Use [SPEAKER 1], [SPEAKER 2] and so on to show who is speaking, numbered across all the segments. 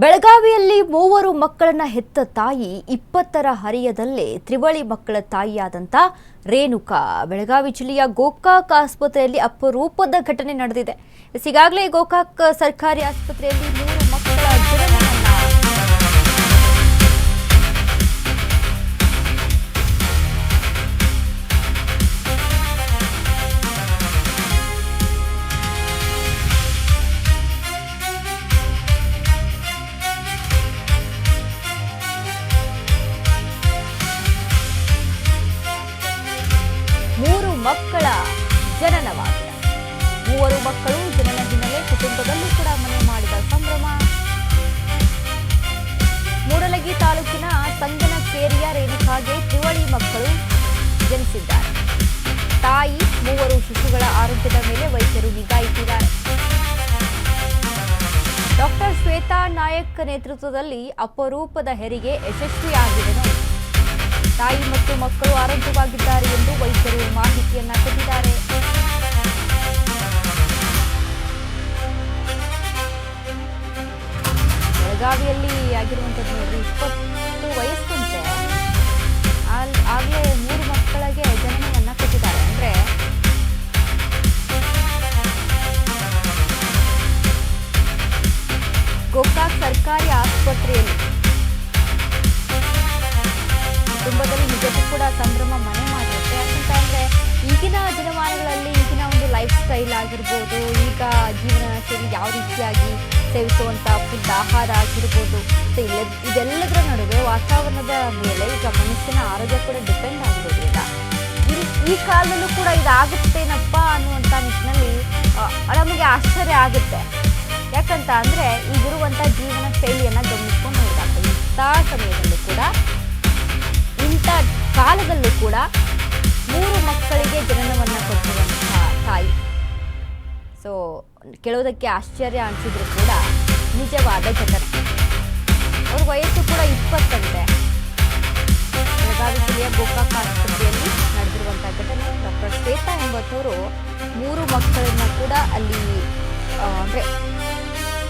[SPEAKER 1] ಬೆಳಗಾವಿಯಲ್ಲಿ ಮೂವರು ಮಕ್ಕಳನ್ನ ಹೆತ್ತ ತಾಯಿ 20ರ ಹರಿಯದಲ್ಲೇ ತ್ರಿವಳಿ ಮಕ್ಕಳ ತಾಯಿಯಾದಂಥ ರೇಣುಕಾ ಬೆಳಗಾವಿ ಜಿಲ್ಲೆಯ ಗೋಕಾಕ್ ಆಸ್ಪತ್ರೆಯಲ್ಲಿ ಅಪರೂಪದ ಘಟನೆ ನಡೆದಿದೆ. ಈಗಾಗಲೇ ಗೋಕಾಕ್ ಸರ್ಕಾರಿ ಆಸ್ಪತ್ರೆಯಲ್ಲಿ ಮೂರು ಮಕ್ಕಳ ಜನನವನ್ನ ಮೂರು ಮಕ್ಕಳ ಜನನವಾಗಿದೆ. ಮೂವರು ಮಕ್ಕಳು ಜನನ ಹಿನ್ನೆಲೆ ಕುಟುಂಬದಲ್ಲೂ ಕೂಡ ಮನೆ ಮಾಡಿದ ಸಂಭ್ರಮ. ಮೂಡಲಗಿ ತಾಲೂಕಿನ ಸಂಗನಕೇರಿಯ ರೇಣುಕಾಗೆ ತ್ರಿವಳಿ ಮಕ್ಕಳು ಜನಿಸಿದ್ದಾರೆ. ತಾಯಿ ಮೂವರು ಶಿಶುಗಳ ಆರೋಗ್ಯದ ಮೇಲೆ ವೈದ್ಯರು ನಿಗಾ ಇಟ್ಟಿದ್ದಾರೆ. ಡಾಕ್ಟರ್ ಶ್ವೇತಾ ನಾಯಕ್ ನೇತೃತ್ವದಲ್ಲಿ ಅಪರೂಪದ ಹೆರಿಗೆ ಯಶಸ್ವಿಯಾಗಿದೆ. ತಾಯಿ ಮತ್ತು ಮಕ್ಕಳು ಆರೋಗ್ಯವಾಗಿದ್ದಾರೆ ಎಂದು ವೈದ್ಯರು ಮಾಹಿತಿಯನ್ನ ಕೊಟ್ಟಿದ್ದಾರೆ. ಬೆಳಗಾವಿಯಲ್ಲಿ ಆಗಿರುವಂತದ್ದು ನೋಡ್ರಿ, 20 ವಯಸ್ಸಂತೆ ಆಗಲೇ ಮೂರು ಮಕ್ಕಳಿಗೆ ಜನನವನ್ನ ಕೊಟ್ಟಿದ್ದಾರೆ. ಅಂದ್ರೆ ಗೋಕಾಕ್ ಸರ್ಕಾರಿ ಆಸ್ಪತ್ರೆಯಲ್ಲಿ ಕುಟುಂಬದಲ್ಲಿ ನಿಜಕ್ಕೂ ಕೂಡ ಸಂಭ್ರಮ ಮನೆ ಮಾಡಿರುತ್ತೆ. ಯಾಕಂತಂದ್ರೆ ಈಗಿನ ದಿನಮಾನಗಳಲ್ಲಿ ಈಗಿನ ಒಂದು ಲೈಫ್ ಸ್ಟೈಲ್ ಆಗಿರ್ಬೋದು, ಈಗ ಜೀವನ ಶೈಲಿ ಯಾವ ರೀತಿಯಾಗಿ ಸೇವಿಸುವಂಥ ಫುಡ್ ಆಹಾರ ಆಗಿರ್ಬೋದು, ಇದೆಲ್ಲದರ ನಡುವೆ ವಾತಾವರಣದ ಮೇಲೆ ಈಗ ಮನುಷ್ಯನ ಆರೋಗ್ಯ ಕೂಡ ಡಿಪೆಂಡ್ ಆಗಿರೋದ್ರಿಂದ ಈ ಕಾಲದಲ್ಲೂ ಕೂಡ ಇದಾಗುತ್ತೇನಪ್ಪ ಅನ್ನುವಂಥ ನಿಟ್ಟಿನಲ್ಲಿ ನಮಗೆ ಆಶ್ಚರ್ಯ ಆಗುತ್ತೆ. ಯಾಕಂತ ಅಂದರೆ ಈಗಿರುವಂಥ ಜೀವನ ಶೈಲಿಯನ್ನು ಗಮನಿಸ್ಕೊಂಡು ನೋಡಿದಾಗ ಇಂಥ ಸಮಯದಲ್ಲೂ ಕೂಡ ಇಂಥ ಕಾಲದಲ್ಲೂ ಕೂಡ ಮೂರು ಮಕ್ಕಳಿಗೆ ಜನನವನ್ನು ಕೊಟ್ಟಿರುವಂತಹ ತಾಯಿ. ಸೊ ಕೇಳೋದಕ್ಕೆ ಆಶ್ಚರ್ಯ ಅನಿಸಿದ್ರು ಕೂಡ ನಿಜವಾದ ಘಟನೆ. ಅವ್ರ ವಯಸ್ಸು ಕೂಡ 20 ಅಂತೆ. ಬೆಳಗಾವಿ ಜಿಲ್ಲೆಯ ಗೋಕಾಕ್ ಆಸ್ಪತ್ರೆಯಲ್ಲಿ ನಡೆದಿರುವಂತಹ ಘಟನೆ. ಡಾಕ್ಟರ್ ಶ್ವೇತಾ ಎಂಬುವವರು ಮೂರು ಮಕ್ಕಳನ್ನ ಕೂಡ ಅಲ್ಲಿ ಅಂದರೆ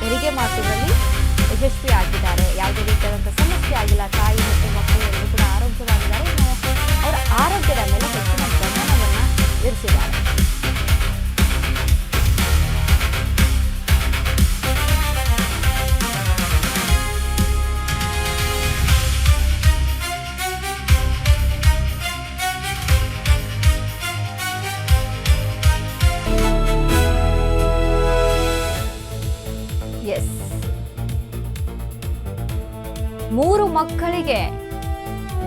[SPEAKER 1] ಹೆರಿಗೆ ಮಾಡುವುದರಲ್ಲಿ ಯಶಸ್ವಿ ಆಗಿದ್ದಾರೆ. ಯಾವುದೇ ರೀತಿಯಾದಂಥ ಸಮಸ್ಯೆ ಆಗಿಲ್ಲ. ತಾಯಿ ಮತ್ತು ಮಕ್ಕಳು ಎಲ್ಲರೂ ಕೂಡ ಆರೋಗ್ಯವಾಗಿದ್ದಾರೆ. ಅವರ ಆರೋಗ್ಯದ ಮೇಲೆ ಹೆಚ್ಚಿನ ಗಮನವನ್ನು ಇರಿಸಿದ್ದಾರೆ. ಎಸ್, ಮೂರು ಮಕ್ಕಳಿಗೆ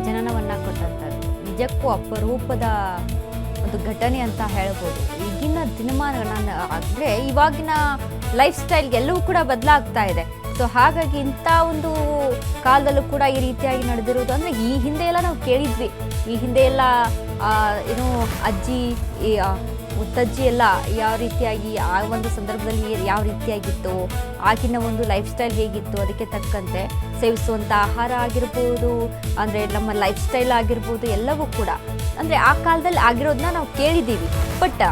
[SPEAKER 1] ಜನನವನ್ನ ಕೊಟ್ಟಂಥದ್ದು ನಿಜಕ್ಕೂ ಅಪರೂಪದ ಒಂದು ಘಟನೆ ಅಂತ ಹೇಳ್ಬೋದು. ಈಗಿನ ದಿನಮಾನ ಅಂದರೆ ಇವಾಗಿನ ಲೈಫ್ ಸ್ಟೈಲ್ಗೆ ಎಲ್ಲವೂ ಕೂಡ ಬದಲಾಗ್ತಾ ಇದೆ. ಸೊ ಹಾಗಾಗಿ ಇಂಥ ಒಂದು ಕಾಲದಲ್ಲೂ ಕೂಡ ಈ ರೀತಿಯಾಗಿ ನಡೆದಿರೋದು ಅಂದರೆ ಈ ಹಿಂದೆ ಎಲ್ಲ ನಾವು ಕೇಳಿದ್ವಿ. ಈ ಹಿಂದೆ ಎಲ್ಲ ಏನು ಅಜ್ಜಿ ಮುತ್ತಜ್ಜಿ ಎಲ್ಲ ಯಾವ ರೀತಿಯಾಗಿ ಆ ಒಂದು ಸಂದರ್ಭದಲ್ಲಿ ಯಾವ ರೀತಿಯಾಗಿತ್ತು, ಆಗಿನ ಒಂದು ಲೈಫ್ ಸ್ಟೈಲ್ ಹೇಗಿತ್ತು, ಅದಕ್ಕೆ ತಕ್ಕಂತೆ ಸೇವಿಸುವಂಥ ಆಹಾರ ಆಗಿರ್ಬೋದು, ಅಂದರೆ ನಮ್ಮ ಲೈಫ್ ಸ್ಟೈಲ್ ಆಗಿರ್ಬೋದು, ಎಲ್ಲವೂ ಕೂಡ ಅಂದರೆ ಆ ಕಾಲದಲ್ಲಿ ಆಗಿರೋದನ್ನ ನಾವು ಕೇಳಿದ್ದೀವಿ. ಬಟ್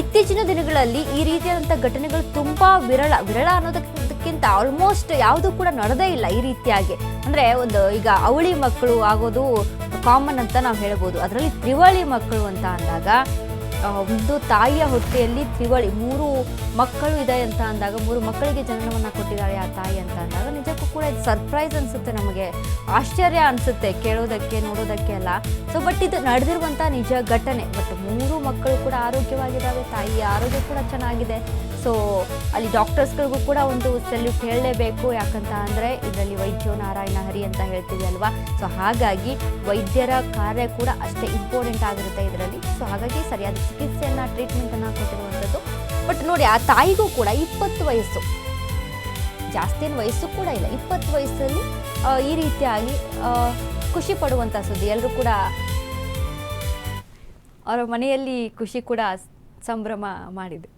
[SPEAKER 1] ಇತ್ತೀಚಿನ ದಿನಗಳಲ್ಲಿ ಈ ರೀತಿಯಾದಂಥ ಘಟನೆಗಳು ತುಂಬ ವಿರಳ ಅನ್ನೋದಕ್ಕಿಂತ ಆಲ್ಮೋಸ್ಟ್ ಯಾವುದೂ ಕೂಡ ನಡೆದೇ ಇಲ್ಲ ಈ ರೀತಿಯಾಗಿ. ಅಂದರೆ ಒಂದು ಈಗ ಅವಳಿ ಮಕ್ಕಳು ಆಗೋದು ಕಾಮನ್ ಅಂತ ನಾವು ಹೇಳ್ಬೋದು. ಅದರಲ್ಲಿ ತ್ರಿವಳಿ ಮಕ್ಕಳು ಅಂತ ಅಂದಾಗ ಒಂದು ತಾಯಿಯ ಹೊಟ್ಟೆಯಲ್ಲಿ ಮೂರು ಮಕ್ಕಳು ಇದೆ ಅಂತ ಅಂದಾಗ, ಮೂರು ಮಕ್ಕಳಿಗೆ ಜನನವನ್ನು ಕೊಟ್ಟಿದ್ದಾಳೆ ಆ ತಾಯಿ ಅಂತ ಅಂದಾಗ ನಿಜಕ್ಕೂ ಕೂಡ ಇದು ಸರ್ಪ್ರೈಸ್ ಅನಿಸುತ್ತೆ. ನಮಗೆ ಆಶ್ಚರ್ಯ ಅನಿಸುತ್ತೆ ಕೇಳೋದಕ್ಕೆ ನೋಡೋದಕ್ಕೆ ಎಲ್ಲ. ಸೊ ಬಟ್ ಇದು ನಡೆದಿರುವಂಥ ನಿಜ ಘಟನೆ. ಬಟ್ ಮೂರು ಮಕ್ಕಳು ಕೂಡ ಆರೋಗ್ಯವಾಗಿದ್ದಾವೆ. ತಾಯಿಯ ಆರೋಗ್ಯ ಕೂಡ ಚೆನ್ನಾಗಿದೆ. ಸೊ ಅಲ್ಲಿ ಡಾಕ್ಟರ್ಸ್ಗಳಿಗೂ ಕೂಡ ಒಂದು ಸೆಲ್ಯೂಟ್ ಹೇಳಲೇಬೇಕು. ಯಾಕಂತ ಅಂದರೆ ಇದರಲ್ಲಿ ವೈದ್ಯೋ ನಾರಾಯಣ ಹರಿ ಅಂತ ಹೇಳ್ತೀವಿ ಅಲ್ವಾ. ಸೊ ಹಾಗಾಗಿ ವೈದ್ಯರ ಕಾರ್ಯ ಕೂಡ ಅಷ್ಟೇ ಇಂಪಾರ್ಟೆಂಟ್ ಆಗಿರುತ್ತೆ ಇದರಲ್ಲಿ. ಸೊ ಹಾಗಾಗಿ ಸರಿಯಾದ ಚಿಕಿತ್ಸೆಯನ್ನು ಟ್ರೀಟ್ಮೆಂಟನ್ನು ಕೊಟ್ಟಿರುವಂಥದ್ದು. ಬಟ್ ನೋಡಿ, ಆ ತಾಯಿಗೂ ಕೂಡ 20 ವಯಸ್ಸು, ಜಾಸ್ತಿನ ವಯಸ್ಸು ಕೂಡ ಇಲ್ಲ. 20 ವಯಸ್ಸಲ್ಲಿ ಈ ರೀತಿಯಾಗಿ ಖುಷಿ ಪಡುವಂಥ ಸುದ್ದಿ. ಎಲ್ಲರೂ ಕೂಡ ಅವರ ಮನೆಯಲ್ಲಿ ಖುಷಿ ಕೂಡ ಸಂಭ್ರಮ ಮಾಡಿದೆ.